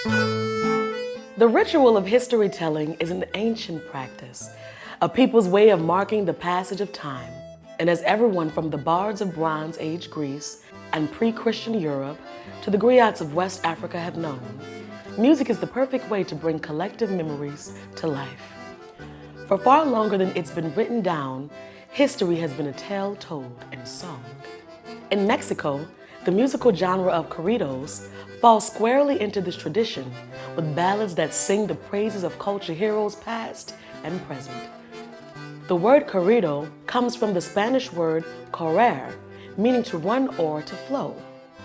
The ritual of history telling is an ancient practice, a people's way of marking the passage of time. And as everyone from the bards of Bronze Age Greece and pre-Christian Europe to the griots of West Africa have known, music is the perfect way to bring collective memories to life. For far longer than it's been written down, history has been a tale told in song. In Mexico, the musical genre of corridos falls squarely into this tradition with ballads that sing the praises of culture heroes past and present. The word corrido comes from the Spanish word correr, meaning to run or to flow.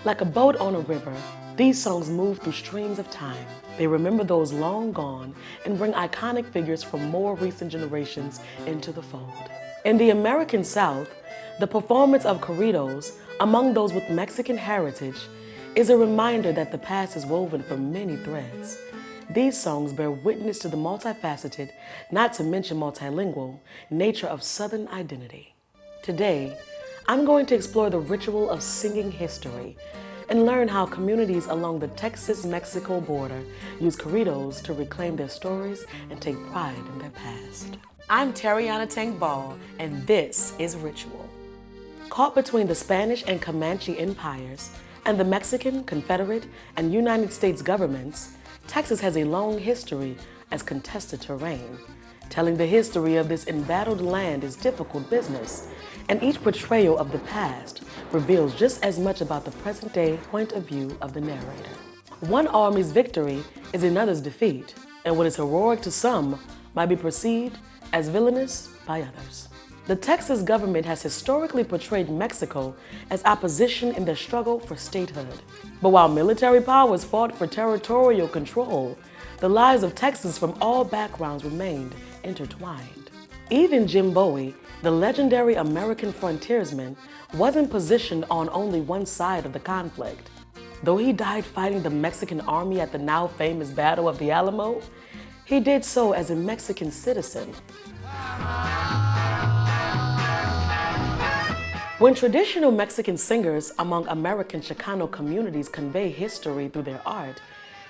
Like a boat on a river, these songs move through streams of time. They remember those long gone and bring iconic figures from more recent generations into the fold. In the American South, the performance of corridos among those with Mexican heritage is a reminder that the past is woven from many threads. These songs bear witness to the multifaceted, not to mention multilingual, nature of Southern identity. Today, I'm going to explore the ritual of singing history and learn how communities along the Texas-Mexico border use corridos to reclaim their stories and take pride in their past. I'm Tariana Tank Ball, and this is Ritual. Caught between the Spanish and Comanche empires and the Mexican, Confederate, and United States governments, Texas has a long history as contested terrain. Telling the history of this embattled land is difficult business, and each portrayal of the past reveals just as much about the present-day point of view of the narrator. One army's victory is another's defeat, and what is heroic to some might be perceived as villainous by others. The Texas government has historically portrayed Mexico as opposition in their struggle for statehood. But while military powers fought for territorial control, the lives of Texans from all backgrounds remained intertwined. Even Jim Bowie, the legendary American frontiersman, wasn't positioned on only one side of the conflict. Though he died fighting the Mexican army at the now famous Battle of the Alamo, he did so as a Mexican citizen. When traditional Mexican singers among American Chicano communities convey history through their art,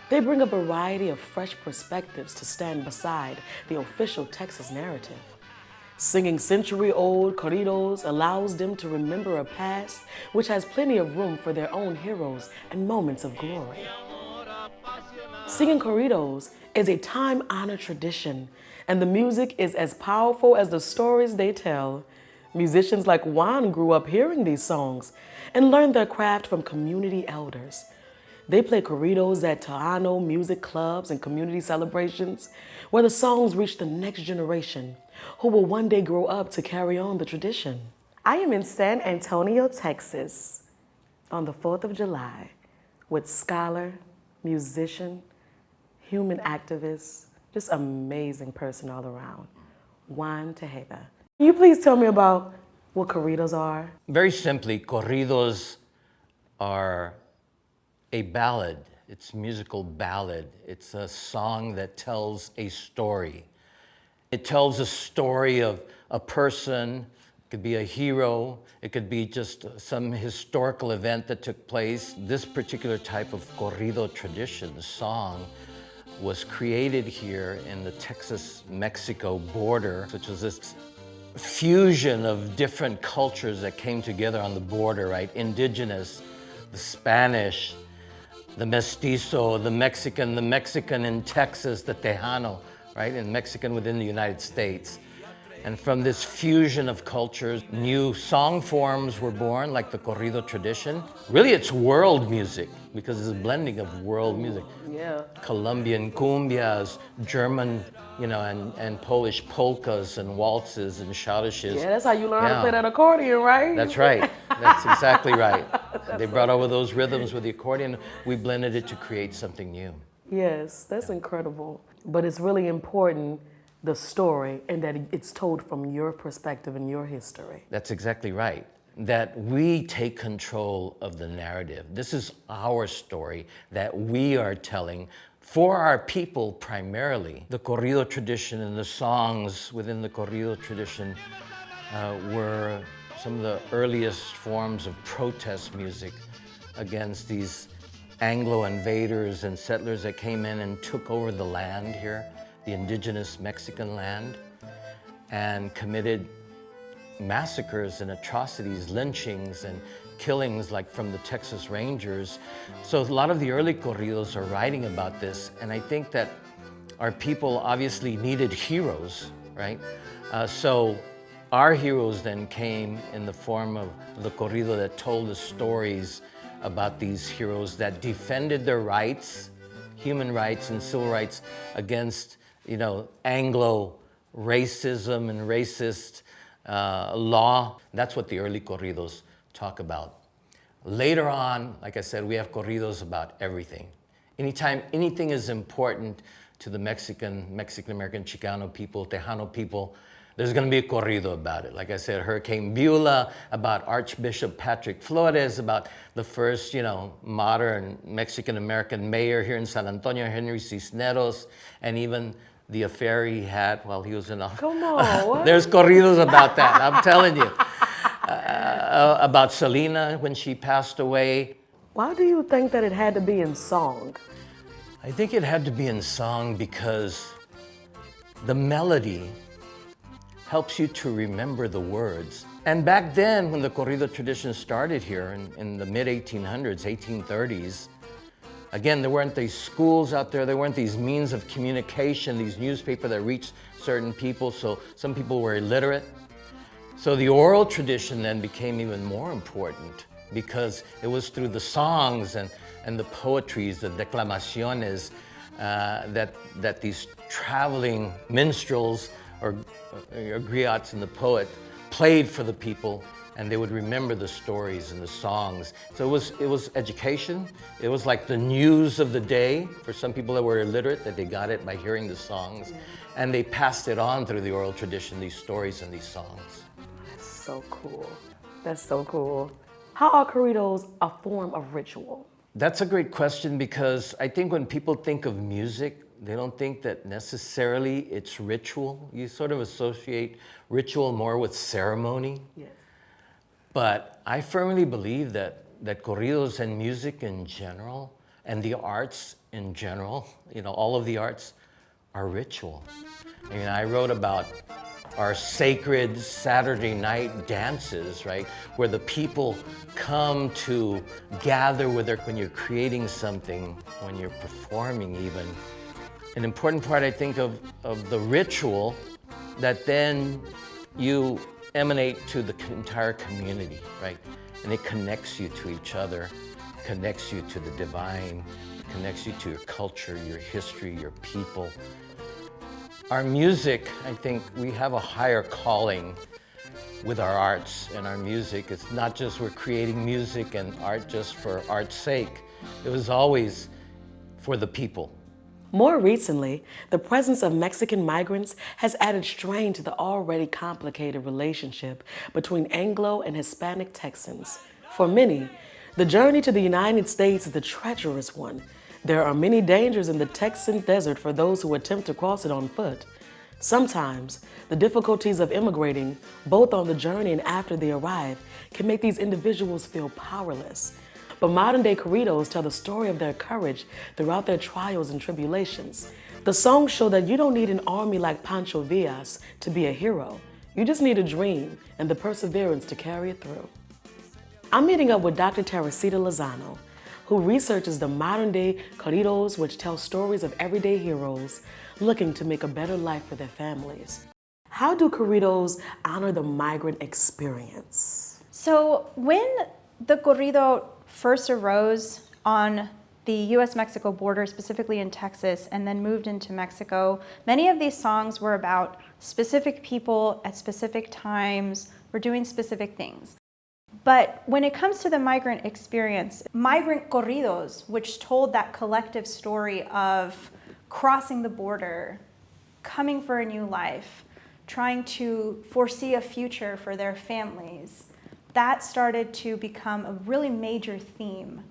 they bring a variety of fresh perspectives to stand beside the official Texas narrative. Singing century-old corridos allows them to remember a past which has plenty of room for their own heroes and moments of glory. Singing corridos is a time-honored tradition, and the music is as powerful as the stories they tell. Musicians like Juan grew up hearing these songs and learned their craft from community elders. They play corridos at Tejano music clubs and community celebrations, where the songs reach the next generation, who will one day grow up to carry on the tradition. I am in San Antonio, Texas, on the 4th of July, with scholar, musician, human activist, just amazing person all around, Juan Tejeda. Can you please tell me about what corridos are? Very simply, corridos are a ballad. It's a musical ballad. It's a song that tells a story. It tells a story of a person. It could be a hero. It could be just some historical event that took place. This particular type of corrido tradition, song, was created here in the Texas-Mexico border, which was this fusion of different cultures that came together on the border, right? Indigenous, the Spanish, the mestizo, the Mexican in Texas, the Tejano, right? And Mexican within the United States. And from this fusion of cultures, new song forms were born, like the corrido tradition. Really, it's world music, because it's a blending of world music. Yeah. Colombian cumbias, German, and Polish polkas and waltzes and schottisches. Yeah, that's how you learn how to play that accordion, right? That's right. That's exactly right. They brought over those rhythms with the accordion. We blended it to create something new. Yes, that's incredible. But it's really important, the story, and that it's told from your perspective and your history. That's exactly right. That we take control of the narrative. This is our story that we are telling for our people primarily. The corrido tradition and the songs within the corrido tradition were some of the earliest forms of protest music against these Anglo invaders and settlers that came in and took over the land here, the indigenous Mexican land, and committed massacres and atrocities, lynchings and killings like from the Texas Rangers. So a lot of the early corridos are writing about this, and I think that our people obviously needed heroes, right? So our heroes then came in the form of the corrido that told the stories about these heroes that defended their rights, human rights and civil rights against, Anglo racism and racist law. That's what the early corridos talk about. Later on, like I said, we have corridos about everything. Anytime anything is important to the Mexican-American Chicano people, Tejano people, there's going to be a corrido about it. Like I said, Hurricane Beulah, about Archbishop Patrick Flores, about the first, modern Mexican-American mayor here in San Antonio, Henry Cisneros, and even the affair he had while he was in office. Come on. There's corridos about that, I'm telling you. About Selena when she passed away. Why do you think that it had to be in song? I think it had to be in song because the melody helps you to remember the words. And back then, when the corrido tradition started here in the mid-1800s, 1830s, again, there weren't these schools out there weren't these means of communication, these newspapers that reached certain people, so some people were illiterate. So the oral tradition then became even more important because it was through the songs and the poetries, the declamaciones, that these traveling minstrels or griots and the poet played for the people, and they would remember the stories and the songs. So it was education. It was like the news of the day for some people that were illiterate, that they got it by hearing the songs, and they passed it on through the oral tradition, these stories and these songs. That's so cool. That's so cool. How are corridos a form of ritual? That's a great question because I think when people think of music, they don't think that necessarily it's ritual. You sort of associate ritual more with ceremony. Yes. But I firmly believe that corridos and music in general and the arts in general, all of the arts are ritual. I mean, I wrote about our sacred Saturday night dances, right? Where the people come to gather when you're creating something, when you're performing even. An important part, I think, of the ritual that then you emanate to the entire community, right? And it connects you to each other, connects you to the divine, connects you to your culture, your history, your people. Our music, I think we have a higher calling with our arts and our music. It's not just we're creating music and art just for art's sake. It was always for the people. More recently, the presence of Mexican migrants has added strain to the already complicated relationship between Anglo and Hispanic Texans. For many, the journey to the United States is a treacherous one. There are many dangers in the Texan desert for those who attempt to cross it on foot. Sometimes, the difficulties of immigrating, both on the journey and after they arrive, can make these individuals feel powerless. But modern-day corridos tell the story of their courage throughout their trials and tribulations. The songs show that you don't need an army like Pancho Villas to be a hero. You just need a dream and the perseverance to carry it through. I'm meeting up with Dr. Teresita Lozano, who researches the modern-day corridos which tell stories of everyday heroes looking to make a better life for their families. How do corridos honor the migrant experience? So when the corrido first arose on the US-Mexico border, specifically in Texas, and then moved into Mexico, many of these songs were about specific people at specific times, were doing specific things. But when it comes to the migrant experience, migrant corridos, which told that collective story of crossing the border, coming for a new life, trying to foresee a future for their families, that started to become a really major theme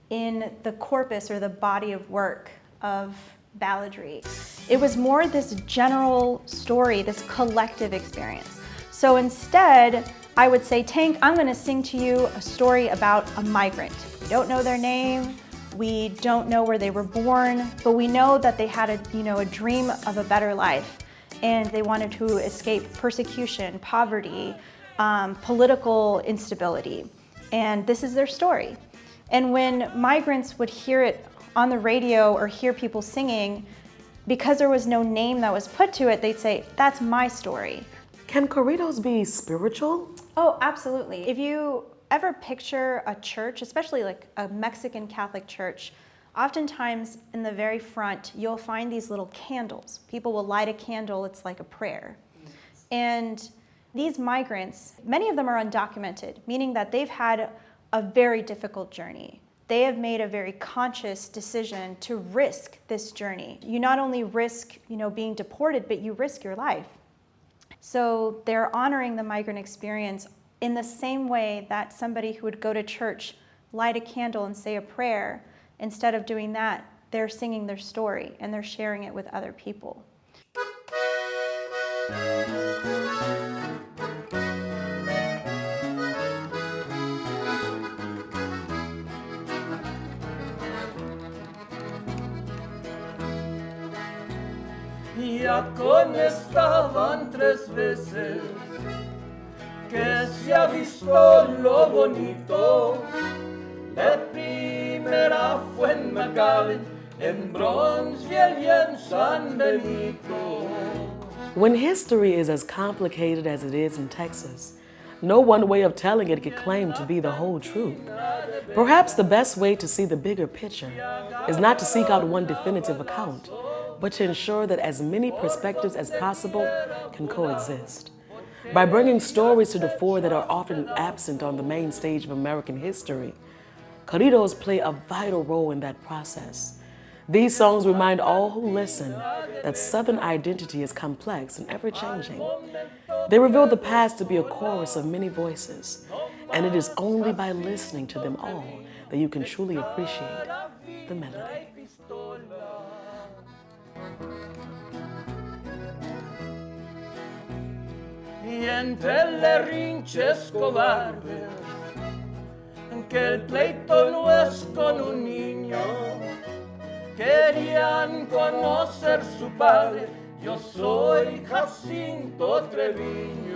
in the corpus or the body of work of balladry. It was more this general story, this collective experience. So instead, I would say, Tank, I'm going to sing to you a story about a migrant. We don't know their name. We don't know where they were born, but we know that they had a dream of a better life, and they wanted to escape persecution, poverty, political instability, and this is their story. And when migrants would hear it on the radio or hear people singing, because there was no name that was put to it, they'd say, that's my story. Can corridos be spiritual? Oh, absolutely. If you ever picture a church, especially like a Mexican Catholic church, oftentimes in the very front, you'll find these little candles. People will light a candle, it's like a prayer. And these migrants, many of them are undocumented, meaning that they've had a very difficult journey. They have made a very conscious decision to risk this journey. You not only risk, being deported, but you risk your life. So they're honoring the migrant experience in the same way that somebody who would go to church, light a candle and say a prayer. Instead of doing that, they're singing their story and they're sharing it with other people. Ya con estaban 3 veces que se ha visto lo bonito. La primera fue en McAllen, en Bronzeville y en San Benito. When history is as complicated as it is in Texas, no one way of telling it could claim to be the whole truth. Perhaps the best way to see the bigger picture is not to seek out one definitive account, but to ensure that as many perspectives as possible can coexist. By bringing stories to the fore that are often absent on the main stage of American history, corridos play a vital role in that process. These songs remind all who listen that Southern identity is complex and ever-changing. They reveal the past to be a chorus of many voices, and it is only by listening to them all that you can truly appreciate the melody. Y entre berrinches cobardes, que el pleito no es con un niño, querían conocer su padre. Yo soy Jacinto Treviño.